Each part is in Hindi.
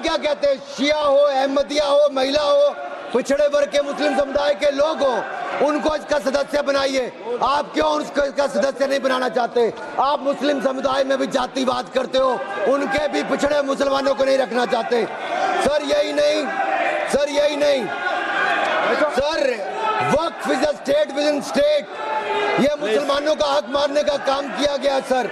क्या कहते हैं, शिया हो, अहमदिया हो, महिला हो, पिछड़े वर्ग के मुस्लिम समुदाय के लोग हो, उनको इसका सदस्य बनाइए। आप क्यों उसको इसका सदस्य नहीं बनाना चाहते? आप मुस्लिम समुदाय में भी जातिवाद करते हो, उनके भी पिछड़े मुसलमानों को नहीं रखना चाहते। सर यही नहीं, सर यही नहीं, sir Waqf is a state with in state, ये मुसलमानों का हक मारने का काम किया गया सर।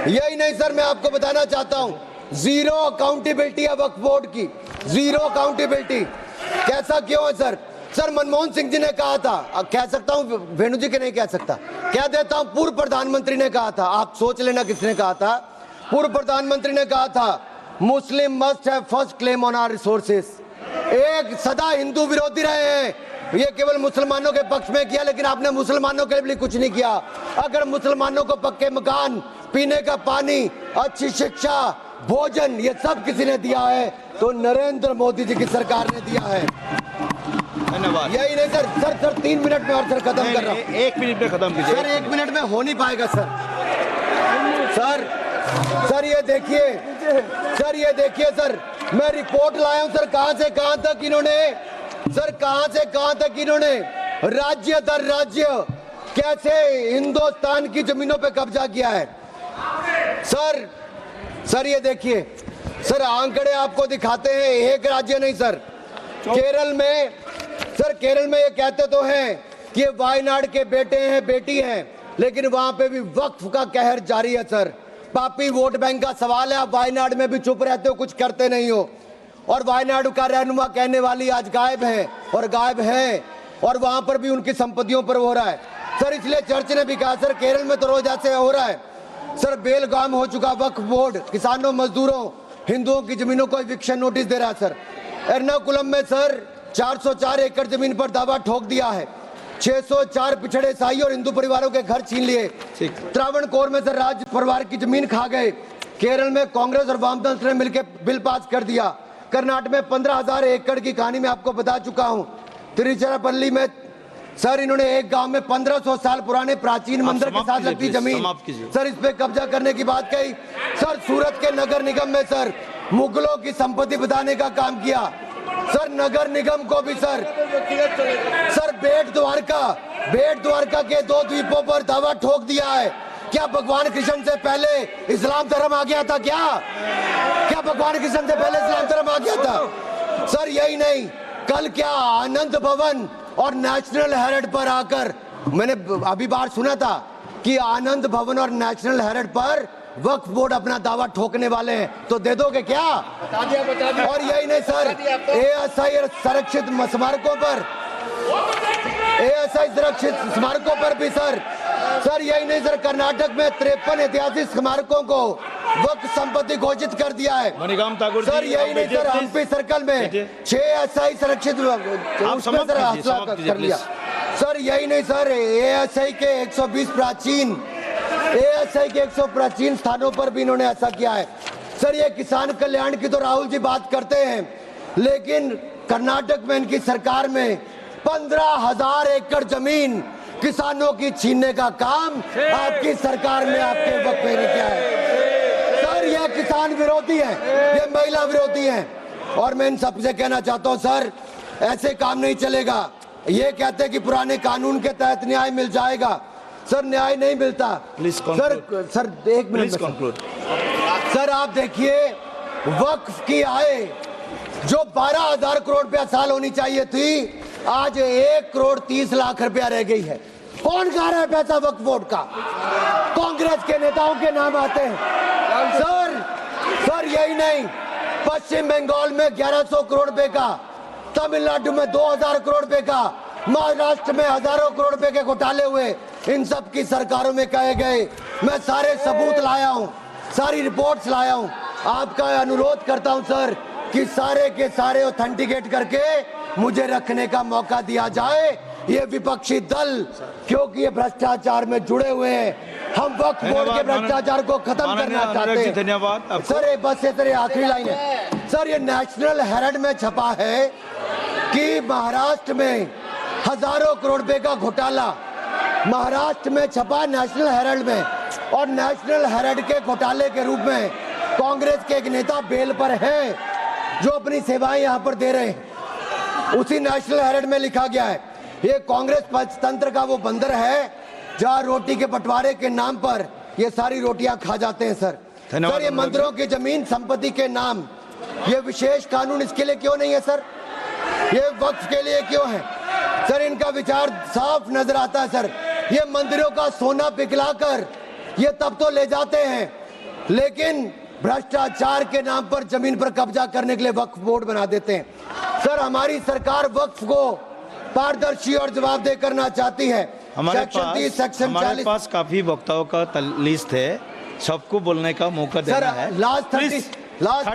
यही नहीं सर, मैं आपको बताना चाहता हूँ, जीरो अकाउंटेबिलिटी है वक्फ बोर्ड की, जीरो अकाउंटेबिलिटी। कैसा क्यों है सर? सर मनमोहन सिंह जी ने कहा था, कह सकता हूँ, वेणु जी के नहीं कह सकता, कह देता हूँ, पूर्व प्रधानमंत्री ने कहा था, आप सोच लेना किसने कहा था। पूर्व प्रधानमंत्री ने कहा था, Muslim must have first claim on our resources. एक सदा हिंदू विरोधी रहे हैं, ये केवल मुसलमानों के पक्ष में किया, लेकिन आपने मुसलमानों के लिए कुछ नहीं किया। अगर मुसलमानों को पक्के मकान, पीने का पानी, अच्छी शिक्षा, भोजन, ये सब किसी ने दिया है तो नरेंद्र मोदी जी की सरकार ने दिया है। धन्यवाद। यही नहीं सर, सर 3 मिनट में और सर खत्म कर रहा हूँ। 1 मिनट में खत्म कीजिए। सर 1 मिनट में हो नहीं पाएगा सर। सर ये देखिए, सर ये देखिए सर, मैं रिपोर्ट लाया हूँ सर, कहां से कहां तक इन्होंने, सर कहां से कहां तक इन्होंने राज्य दर राज्य कैसे हिंदुस्तान की जमीनों पे कब्जा किया है। सर ये देखिए सर, आंकड़े आपको दिखाते हैं, एक राज्य नहीं सर, केरल में, सर केरल में ये कहते तो हैं कि ये वायनाड के बेटे हैं, बेटी हैं, लेकिन वहां पे भी वक्फ का कहर जारी है सर। पापी वोट बैंक का सवाल है, आप वायनाड में भी चुप रहते हो, कुछ करते नहीं हो, और वायनाड का रहनुमा कहने वाली आज गायब है, और गायब है, और वहां पर भी उनकी संपत्तियों पर हो रहा है सर। इसलिए चर्च ने भी कहा सर, केरल में तो रोज ऐसे हो रहा है सर, बेलगाम हो चुका वक्फ बोर्ड, किसानों, मजदूरों, हिंदुओं की जमीनों को एविक्शन नोटिस दे रहा है सर। एर्नाकुलम में सर 404 एकड़ जमीन पर दावा ठोक दिया है, 604 पिछड़े ईसाई और हिंदू परिवारों के घर छीन लिए। त्रावणकोर में सर राज परिवार की जमीन खा गए। केरल में कांग्रेस और वामदल ने मिलकर बिल पास कर दिया। कर्नाटक में 15,000 एकड़ की कहानी में आपको बता चुका हूं। तिरुचिरापल्ली में सर इन्होंने एक गांव में 1500 साल पुराने प्राचीन मंदिर के साथ लगती जमीन सर, इस पे कब्जा करने की बात कही सर। सूरत के नगर निगम में सर मुगलों की संपत्ति बताने का काम किया सर। नगर निगम को भी सर बेट द्वारका के 2 द्वीपों पर दावा ठोक दिया है। क्या भगवान कृष्ण से पहले इस्लाम धर्म आ गया था? क्या भगवान कृष्ण से पहले इस्लाम धर्म आ गया था सर? यही नहीं, कल क्या आनंद भवन और नेशनल हेरिटेज पर आकर, मैंने अभी बार सुना था कि आनंद भवन और नेशनल हेरिटेज पर वक्फ बोर्ड अपना दावा ठोकने वाले हैं, तो दे दोगे क्या? बता दिया। और यही नहीं सर, एएसआई संरक्षित स्मारकों पर, एएसआई सुरक्षित स्मारकों पर भी सर यही नहीं सर, कर्नाटक में 53 ऐतिहासिक स्मारकों को वक्फ संपत्ति घोषित कर दिया है सर। यही नहीं सर, हम्पी सर्कल में 6 एएसआई संरक्षित उसमें सर हासिल कर लिया सर। यही नहीं सर, एएसआई के 120 प्राचीन स्थानों पर भी इन्होंने ऐसा किया है सर। ये किसान कल्याण की तो राहुल जी बात करते हैं, लेकिन कर्नाटक में इनकी सरकार में 15,000 एकड़ जमीन किसानों की छीनने का काम आपकी सरकार में आपके वक्त में किया है सर। ये किसान विरोधी है, ये महिला विरोधी है, और मैं इन सबसे कहना चाहता हूं सर, ऐसे काम नहीं चलेगा। ये कहते हैं कि पुराने कानून के तहत न्याय मिल जाएगा सर, न्याय नहीं मिलता सर 1 मिनट सर। आप देखिए, वक्फ की आय जो 12,000 करोड़ रुपया साल होनी चाहिए थी, आज 1 करोड़ 30 लाख रुपया रह गई है। कौन खा रहा है पैसा वक्फ बोर्ड का? कांग्रेस के नेताओं के नाम आते हैं सर। यही नहीं, पश्चिम बंगाल में 1100 करोड़ रुपए का, तमिलनाडु में 2000 करोड़ रुपए का, महाराष्ट्र में हजारों करोड़ रुपए के घोटाले हुए। इन सब की सरकारों में कहे गए, मैं सारे सबूत लाया हूं, सारी रिपोर्ट्स लाया हूं। आपका अनुरोध करता हूं सर कि सारे के सारे ऑथेंटिकेट करके मुझे रखने का मौका दिया जाए। ये विपक्षी दल, क्योंकि ये भ्रष्टाचार में जुड़े हुए हैं, हम वक्फ बोर्ड के भ्रष्टाचार को खत्म करना चाहते हैं। धन्यवाद सर। बस ये तेरे आखिरी लाइन है सर, ये नेशनल हेरिटेज में छपा है कि महाराष्ट्र में हजारों करोड़ रुपए का घोटाला, महाराष्ट्र में छपा नेशनल हेरिटेज में, और नेशनल हेरिटेज के घोटाले के रूप में कांग्रेस के एक नेता बेल पर है। जो अपनी सेवाएं यहाँ पर दे रहे हैं। उसी नेशनल हेराल्ड में लिखा गया है ये कांग्रेस पंचतंत्र का वो बंदर है जहाँ रोटी के बंटवारे के नाम पर ये सारी रोटियां खा जाते हैं सर। सर ये मंदिरों की जमीन संपत्ति के नाम ये विशेष कानून इसके लिए क्यों नहीं है सर? ये वक्फ के लिए क्यों है सर? इनका विचार साफ नजर आता है सर। ये मंदिरों का सोना पिघलाकर ये तब तो ले जाते हैं, लेकिन भ्रष्टाचार के नाम पर जमीन पर कब्जा करने के लिए वक्फ बोर्ड बना देते हैं। सर हमारी सरकार वक्फ को पारदर्शी और जवाबदेह करना चाहती है। हमारे पास काफी वक्ताओं का लिस्ट है, सबको बोलने का मौका देना है। लास्ट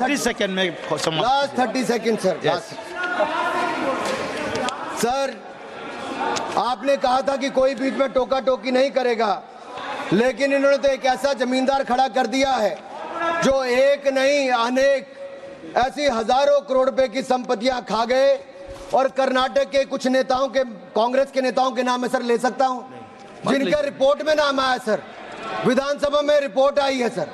30 सेकंड में लास्ट 30 सेकंड सर। सर आपने कहा था कि कोई बीच में टोका टोकी नहीं करेगा, लेकिन इन्होंने तो एक ऐसा जमींदार खड़ा कर दिया है जो एक नहीं अनेक ऐसी हजारों करोड़ रुपए की संपत्तियां खा गए। और कर्नाटक के कुछ नेताओं के, कांग्रेस के नेताओं के नाम है सर, ले सकता हूं, जिनका रिपोर्ट में नाम आया सर, विधानसभा में रिपोर्ट आई है सर।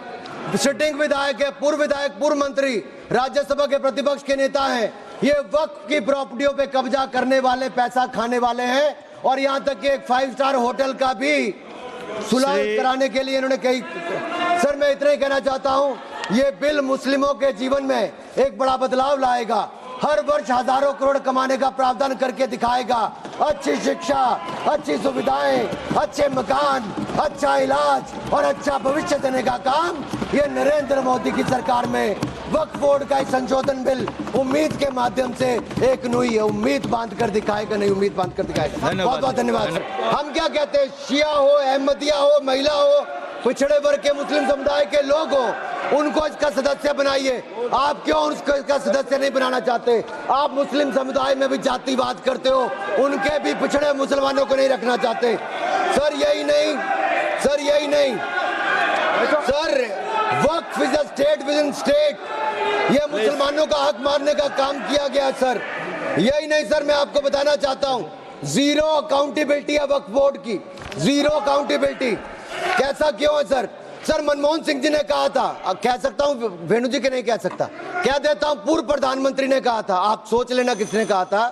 सिटिंग विधायक है, पूर्व विधायक, पूर्व मंत्री, राज्यसभा के प्रतिपक्ष के नेता हैं। ये वक्फ की प्रॉपर्टियों पे कब्जा करने वाले, पैसा खाने वाले हैं। और यहाँ तक कि एक 5 स्टार होटल का भी सुलह कराने के लिए इन्होंने कही। सर मैं इतना ही कहना चाहता हूँ, ये बिल मुस्लिमों के जीवन में एक बड़ा बदलाव लाएगा। हर वर्ष हजारों करोड़ कमाने का प्रावधान करके दिखाएगा। अच्छी शिक्षा, अच्छी सुविधाएं, अच्छे मकान, अच्छा इलाज और अच्छा भविष्य देने का काम ये नरेंद्र मोदी की सरकार में वक्फ बोर्ड का संशोधन बिल उम्मीद के माध्यम से एक नई उम्मीद बांध कर दिखाएगा, नई उम्मीद बांध कर दिखाएगा। बहुत बहुत धन्यवाद। हम क्या कहते हैं, शिया हो, अहमदिया हो, महिला हो, पिछड़े वर्ग के मुस्लिम समुदाय के लोग हो, उनको इसका सदस्य बनाइए। आप क्यों उसको इसका सदस्य नहीं बनाना चाहते? आप मुस्लिम समुदाय में भी जातिवाद करते हो, उनके भी पिछड़े मुसलमानों को नहीं रखना चाहते। सर यही नहीं, सर यही नहीं, sir Waqf is a state with in state. ये मुसलमानों का हक मारने का काम किया गया सर। यही नहीं सर, मैं आपको बताना चाहता हूँ, जीरो अकाउंटेबिलिटी है वक्फ बोर्ड की, जीरो अकाउंटेबिलिटी। कैसा क्यों है सर? सर मनमोहन सिंह जी ने कहा था, कह सकता हूं, वेणु जी के नहीं कह सकता, कह देता हूं, पूर्व प्रधानमंत्री ने कहा था, आप सोच लेना किसने कहा था।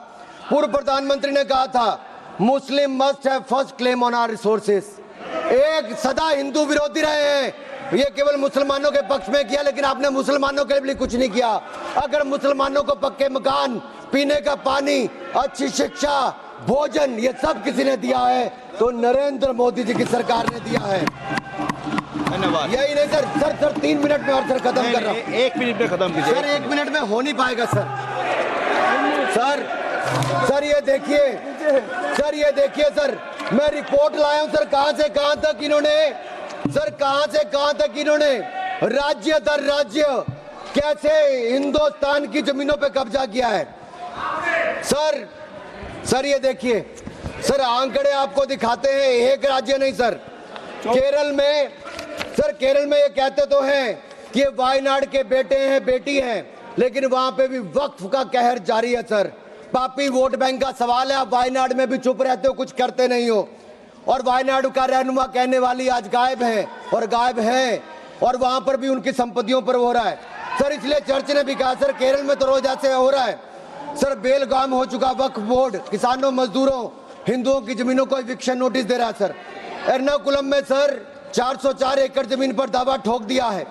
पूर्व प्रधानमंत्री ने कहा था, Muslim must have first claim on our resources. एक सदा हिंदू विरोधी रहे हैं, ये केवल मुसलमानों के पक्ष में किया, लेकिन आपने मुसलमानों के लिए कुछ नहीं किया। अगर मुसलमानों को पक्के मकान, पीने का पानी, अच्छी शिक्षा, भोजन, ये सब किसी ने दिया है तो नरेंद्र मोदी जी की सरकार ने दिया है। धन्यवाद। यही नहीं सर, सर 3 मिनट में और सर खत्म कर रहा हूँ। 1 मिनट में खत्म कीजिए। सर 1 मिनट में हो नहीं पाएगा सर। सर ये देखिए, सर ये देखिए सर, मैं रिपोर्ट लाया हूँ सर, कहां से कहां तक इन्होंने, सर कहां से कहां तक इन्होंने राज्य दर राज्य कैसे हिंदुस्तान की जमीनों पे कब्जा किया है। सर ये देखिए सर, आंकड़े आपको दिखाते हैं, एक राज्य नहीं सर, केरल में, सर केरल में ये कहते तो हैं कि ये वायनाड के बेटे हैं, बेटी हैं, लेकिन वहां पे भी वक्फ का कहर जारी है सर। पापी वोट बैंक का सवाल है, आप वायनाड में भी चुप रहते हो, कुछ करते नहीं हो। और वायनाड का रहनुमा कहने वाली आज गायब है, और गायब है, और वहां पर भी उनकी संपत्तियों पर हो रहा है सर। इसलिए चर्च ने भी कहा सर, केरल में तो रोज ऐसे हो रहा है सर, बेलगाम हो चुका वक्फ बोर्ड, किसानों, मजदूरों, हिंदुओं की जमीनों को इविक्शन नोटिस दे रहा है सर। एर्नाकुलम में सर 404 एकड़ जमीन पर दावा ठोक दिया है,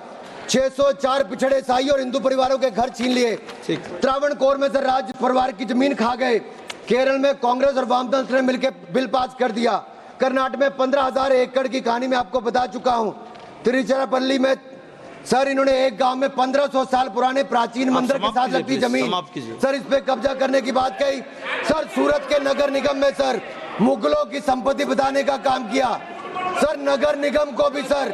604 पिछड़े ईसाई और हिंदू परिवारों के घर छीन लिए। त्रावणकोर में सर राज परिवार की जमीन खा गए। केरल में कांग्रेस और वामदल ने मिलकर बिल पास कर दिया। कर्नाटक में 15,000 एकड़ की कहानी में आपको बता चुका हूं। तिरुचिरापल्ली में सर इन्होंने एक गांव में 1500 साल पुराने प्राचीन मंदिर के साथ लगती जमीन सर, इस पे कब्जा करने की बात कही। सर सूरत के नगर निगम में सर मुगलों की संपत्ति बताने का काम किया सर। नगर निगम को भी सर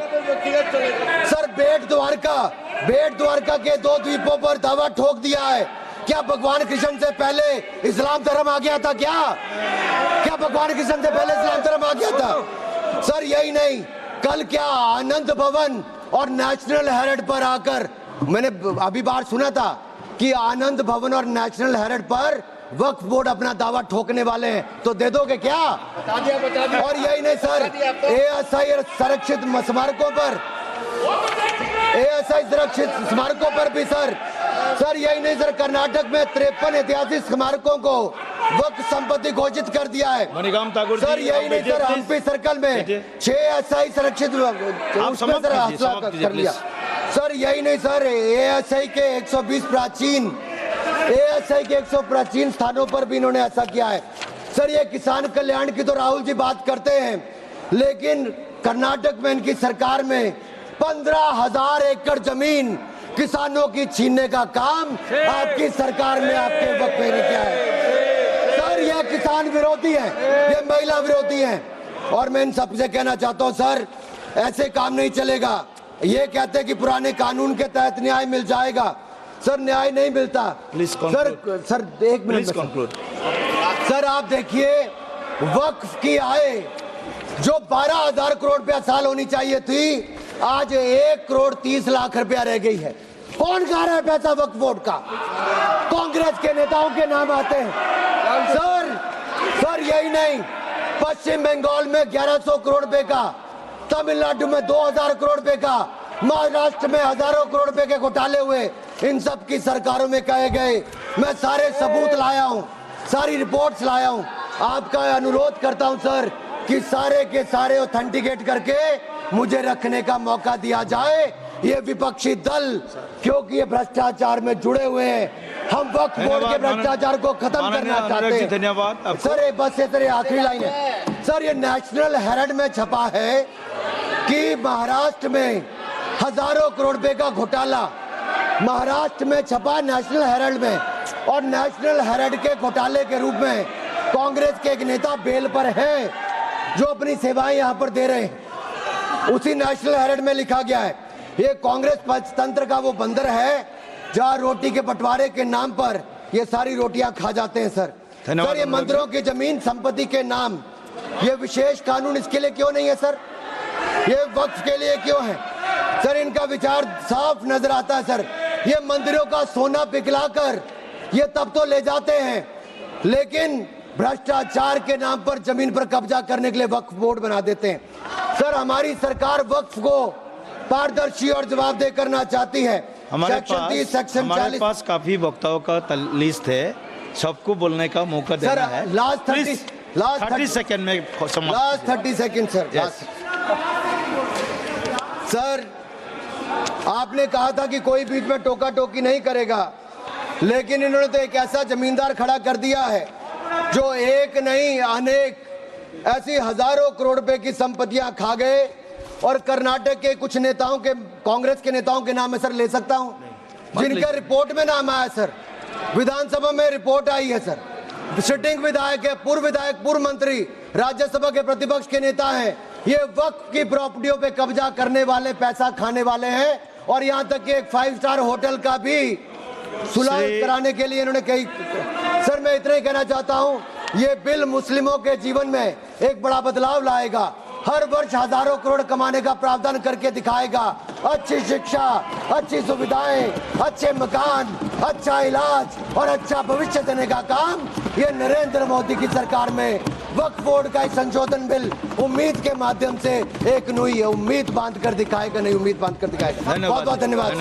बेट द्वारका के 2 द्वीपों पर दावा ठोक दिया है। क्या भगवान कृष्ण से पहले इस्लाम धर्म आ गया था? क्या भगवान कृष्ण से पहले इस्लाम धर्म आ गया था? सर यही नहीं, कल क्या आनंद भवन और नेशनल हेराल्ड पर आकर, मैंने अभी बार सुना था कि आनंद भवन और नेशनल हेराल्ड पर वक्फ बोर्ड अपना दावा ठोकने वाले हैं, तो दे दोगे क्या? बता दिया। और यही नहीं सर, एएसआई संरक्षित स्मारकों पर, एएसआई सुरक्षित स्मारकों पर भी सर सर यही नहीं सर, कर्नाटक में 53 ऐतिहासिक स्मारकों को वक्फ संपत्ति घोषित कर दिया है। मणिकाम ठाकुर सर जी, यही नहीं बैठिए, सर, please। हम्पी सर्कल में बैठिए। 6 एसआई संरक्षित उसमें समाप्त सर कीजिए, हासिल समाप्त कीजिए, कर लिया। please। सर यही नहीं सर, एएसआई के 120 प्राचीन एएसआई के 100 प्राचीन स्थानों पर भी इन्होंने ऐसा किया है। सर ये किसान कल्याण की तो राहुल जी बात करते हैं, लेकिन कर्नाटक में इनकी सरकार में 15,000 एकड़ जमीन किसानों की छीनने का काम आपकी सरकार में आपके वक्त में किया है। सर ये किसान विरोधी है, ये महिला विरोधी है, और मैं इन सबसे कहना चाहता हूं सर, ऐसे काम नहीं चलेगा। ये कहते हैं कि पुराने कानून के तहत न्याय मिल जाएगा, सर न्याय नहीं मिलता। सर एक मिनट सर, आप देखिए वक्फ की आय जो 12,000 करोड़ रुपया साल होनी चाहिए थी, आज 1 करोड़ 30 लाख रुपया रह गई है। कौन खा रहा है पैसा वक्फ बोर्ड का? कांग्रेस के नेताओं के नाम आते हैं। सर यही नहीं, पश्चिम बंगाल में 1100 करोड़ रुपए का, तमिलनाडु में 2000 करोड़ रुपए का, महाराष्ट्र में हजारों करोड़ रुपए के घोटाले हुए। इन सब की सरकारों में कहे गए, मैं सारे सबूत लाया हूं, सारी रिपोर्ट्स लाया हूं। आपका अनुरोध करता हूं सर कि सारे के सारे ऑथेंटिकेट करके मुझे रखने का मौका दिया जाए। ये विपक्षी दल, क्योंकि ये भ्रष्टाचार में जुड़े हुए हैं, हम वक्फ बोर्ड के भ्रष्टाचार को खत्म करना चाहते हैं। धन्यवाद सर ये बस ये तेरे आखिरी लाइन है सर, ये नेशनल हेराल्ड में छपा है कि महाराष्ट्र में हजारों करोड़ रुपए का घोटाला, महाराष्ट्र में छपा नेशनल हेराल्ड में, और नेशनल हेराल्ड के घोटाले के रूप में कांग्रेस के एक नेता बेल पर हैं जो अपनी सेवाएं यहां पर दे रहे हैं। उसी नेशनल हेराल्ड में लिखा गया है, ये कांग्रेस पंचतंत्र का वो बंदर है जहां रोटी के बंटवारे के नाम पर ये सारी रोटियां खा जाते हैं। सर ये मंदिरों की जमीन संपत्ति के नाम, ये विशेष कानून इसके लिए क्यों नहीं है सर? ये वक्फ के लिए क्यों है सर? इनका विचार साफ नजर आता है सर। ये मंदिरों का सोना पिघलाकर ये तब तो ले जाते हैं, लेकिन भ्रष्टाचार के नाम पर जमीन पर कब्जा करने के लिए वक्फ बोर्ड बना देते हैं। सर हमारी सरकार वक्फ को पारदर्शी और जवाबदेह करना चाहती है। हमारे पास काफी वक्ताओं का लिस्ट है, सबको बोलने का मौका देना है। लास्ट 30 सेकंड में लास्ट 30 सेकंड सर। सर आपने कहा था कि कोई बीच में टोका टोकी नहीं करेगा, लेकिन इन्होंने तो एक ऐसा जमींदार खड़ा कर दिया है जो एक नहीं अनेक ऐसी हजारों करोड़ रुपए की संपत्तियां खा गए। और कर्नाटक के कुछ नेताओं के, कांग्रेस के नेताओं के नाम है सर, ले सकता हूं, जिनका रिपोर्ट में नाम आया सर, विधानसभा में रिपोर्ट आई है सर, सिटिंग विधायक है, पूर्व विधायक, पूर्व मंत्री, राज्यसभा के प्रतिपक्ष के नेता हैं। ये वक्फ की प्रॉपर्टियों पे कब्जा करने वाले, पैसा खाने वाले हैं, और यहां तक कि एक 5 स्टार होटल का भी सुलह कराने के लिए इन्होंने कही। सर मैं इतना ही कहना चाहता हूं, ये बिल मुस्लिमों के जीवन में एक बड़ा बदलाव लाएगा, हर वर्ष हजारों करोड़ कमाने का प्रावधान करके दिखाएगा। अच्छी शिक्षा, अच्छी सुविधाएं, अच्छे मकान, अच्छा इलाज और अच्छा भविष्य देने का काम ये नरेंद्र मोदी की सरकार में वक्फ बोर्ड का संशोधन बिल उम्मीद के माध्यम से एक नई उम्मीद बांध कर दिखाएगा, नई उम्मीद बांध कर दिखाएगा। बहुत बहुत धन्यवाद।